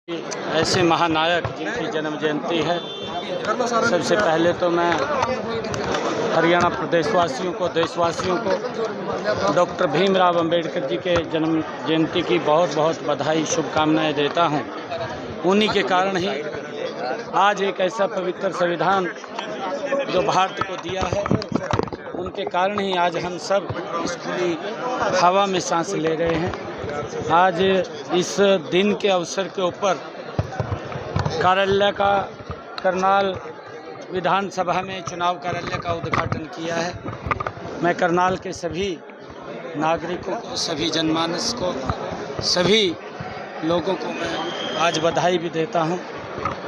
ऐसे महानायक जिनकी जन्म जयंती है, सबसे पहले तो मैं हरियाणा प्रदेशवासियों को, देशवासियों को डॉक्टर भीमराव अंबेडकर जी के जन्म जयंती की बहुत बहुत बधाई, शुभकामनाएं देता हूं। उन्हीं के कारण ही आज एक ऐसा पवित्र संविधान जो भारत को दिया है, उनके कारण ही आज हम सब इस खुली हवा में सांस ले रहे हैं। आज इस दिन के अवसर के ऊपर कार्यालय का करनाल विधानसभा में चुनाव कार्यालय का उद्घाटन किया है। मैं करनाल के सभी नागरिकों को, सभी जनमानस को, सभी लोगों को मैं आज बधाई भी देता हूं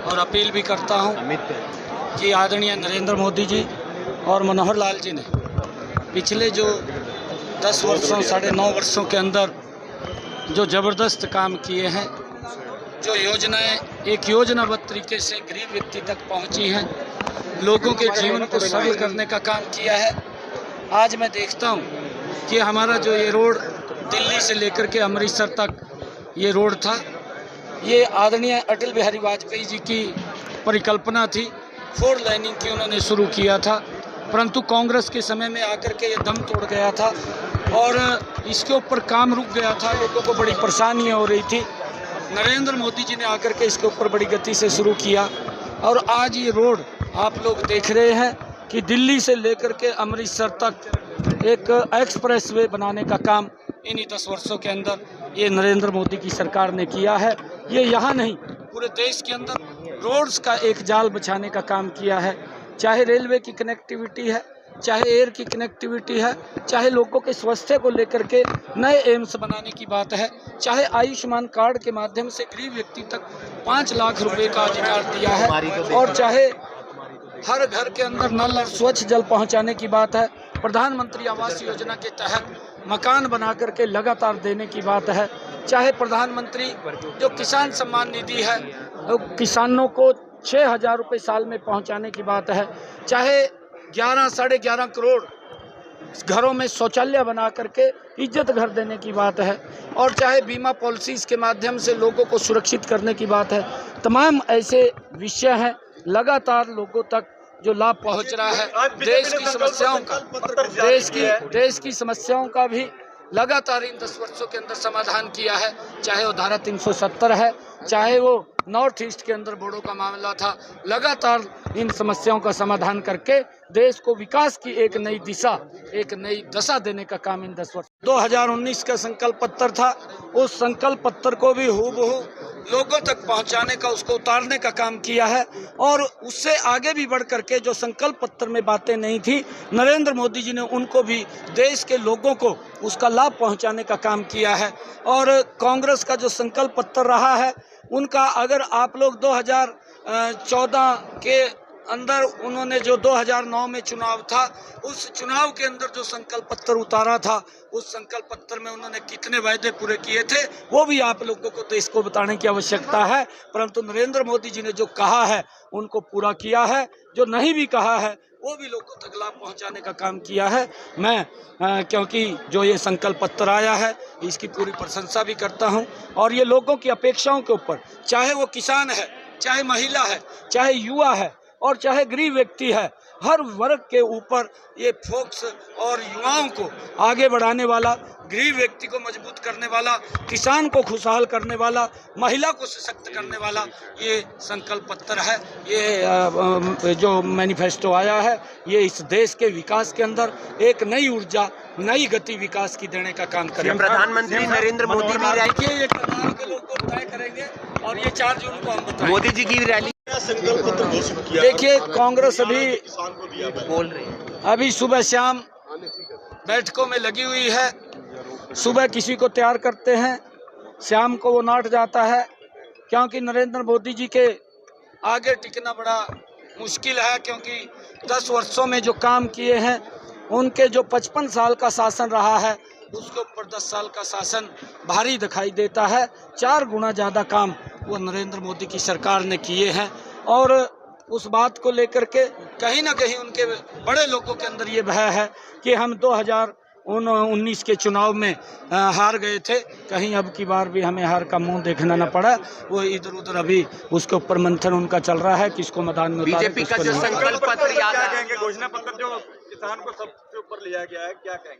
और अपील भी करता हूं कि आदरणीय नरेंद्र मोदी जी और मनोहर लाल जी ने पिछले जो 10 वर्षों, 9.5 वर्षों के अंदर जो ज़बरदस्त काम किए हैं, जो योजनाएं एक योजनाबद्ध तरीके से गरीब व्यक्ति तक पहुंची हैं, लोगों के जीवन को सरल करने का काम किया है। आज मैं देखता हूं कि हमारा जो ये रोड दिल्ली से लेकर के अमृतसर तक ये रोड था, ये आदरणीय अटल बिहारी वाजपेयी जी की परिकल्पना थी। 4 लाइनिंग की उन्होंने शुरू किया था, परंतु कांग्रेस के समय में आकर के ये दम तोड़ गया था और इसके ऊपर काम रुक गया था। लोगों को बड़ी परेशानियां हो रही थी। नरेंद्र मोदी जी ने आकर के इसके ऊपर बड़ी गति से शुरू किया और आज ये रोड आप लोग देख रहे हैं कि दिल्ली से लेकर के अमृतसर तक एक एक्सप्रेस वे बनाने का काम इन्हीं 10 वर्षों के अंदर ये नरेंद्र मोदी की सरकार ने किया है। ये यहाँ नहीं, पूरे देश के अंदर रोड्स का एक जाल बिछाने का काम किया है। चाहे रेलवे की कनेक्टिविटी है, चाहे एयर की कनेक्टिविटी है, चाहे लोगों के स्वास्थ्य को लेकर के नए एम्स बनाने की बात है, चाहे आयुष्मान कार्ड के माध्यम से गरीब व्यक्ति तक 5 लाख रुपए का अधिकार दिया है, और चाहे हर घर के अंदर नल और स्वच्छ जल पहुंचाने की बात है, प्रधानमंत्री आवास योजना के तहत मकान बना करके लगातार देने की बात है, चाहे प्रधानमंत्री जो किसान सम्मान निधि है किसानों को 6,000 रुपये साल में पहुंचाने की बात है, चाहे 11-11.5 करोड़ घरों में शौचालय बना करके इज्जत घर देने की बात है, और चाहे बीमा पॉलिसीज के माध्यम से लोगों को सुरक्षित करने की बात है। तमाम ऐसे विषय हैं लगातार लोगों तक जो लाभ पहुंच रहा है। देश की समस्याओं का भी लगातार इन 10 वर्षों के अंदर समाधान किया है। चाहे वो धारा 370 है, चाहे वो नॉर्थ ईस्ट के अंदर बोडो का मामला था, लगातार इन समस्याओं का समाधान करके देश को विकास की एक नई दिशा, एक नई दशा देने का काम इन 10 वर्ष 2019 का संकल्प पत्र था। उस संकल्प पत्र को भी हूबहू लोगों तक पहुंचाने का, उसको उतारने का काम किया है, और उससे आगे भी बढ़ करके जो संकल्प पत्र में बातें नहीं थी, नरेंद्र मोदी जी ने उनको भी देश के लोगों को उसका लाभ पहुंचाने का काम किया है। और कांग्रेस का जो संकल्प पत्र रहा है, उनका अगर आप लोग 2014 के अंदर उन्होंने जो 2009 में चुनाव था, उस चुनाव के अंदर जो संकल्प पत्र उतारा था, उस संकल्प पत्र में उन्होंने कितने वायदे पूरे किए थे, वो भी आप लोगों को देश को बताने की आवश्यकता है। परंतु नरेंद्र मोदी जी ने जो कहा है उनको पूरा किया है, जो नहीं भी कहा है वो भी लोगों तक लाभ पहुंचाने का काम किया है। मैं क्योंकि जो ये संकल्प पत्र आया है इसकी पूरी प्रशंसा भी करता हूं, और ये लोगों की अपेक्षाओं के ऊपर, चाहे वो किसान है, चाहे महिला है, चाहे युवा है और चाहे गरीब व्यक्ति है, हर वर्ग के ऊपर ये फोकस और युवाओं को आगे बढ़ाने वाला, गरीब व्यक्ति को मजबूत करने वाला, किसान को खुशहाल करने वाला, महिला को सशक्त करने वाला ये संकल्प पत्र है। ये जो मैनिफेस्टो आया है, ये इस देश के विकास के अंदर एक नई ऊर्जा, नई गति विकास की देने का काम करेगा। प्रधानमंत्री नरेंद्र मोदी भी देखिए, ये करनाल के लोग को तय करेंगे और ये 4 जून को हम बताएंगे। मोदी जी की रैली संकल्प पत्र घोषित किया। देखिए, कांग्रेस अभी बोल रही है, अभी सुबह शाम बैठकों में लगी हुई है। सुबह किसी को तैयार करते हैं, शाम को वो नाट जाता है, क्योंकि नरेंद्र मोदी जी के आगे टिकना बड़ा मुश्किल है। क्योंकि 10 वर्षों में जो काम किए हैं, उनके जो 55 साल का शासन रहा है, उसके ऊपर 10 साल का शासन भारी दिखाई देता है। 4 गुना ज़्यादा काम वो नरेंद्र मोदी की सरकार ने किए हैं, और उस बात को लेकर के कहीं ना कहीं उनके बड़े लोगों के अंदर ये भय है कि हम उन 19 के चुनाव में हार गए थे। कहीं अब की बार भी हमें हार का मुंह देखना न पड़ा। वो इधर उधर अभी उसके ऊपर मंथन उनका चल रहा है, किसको मैदान में उतारे, बीजेपी का किसको जो नहीं। संकल्प पत्र याद क्या है, कहेंगे? घोषणा पत्र जो किसान को सबसे ऊपर लिया गया है, क्या कहेंगे?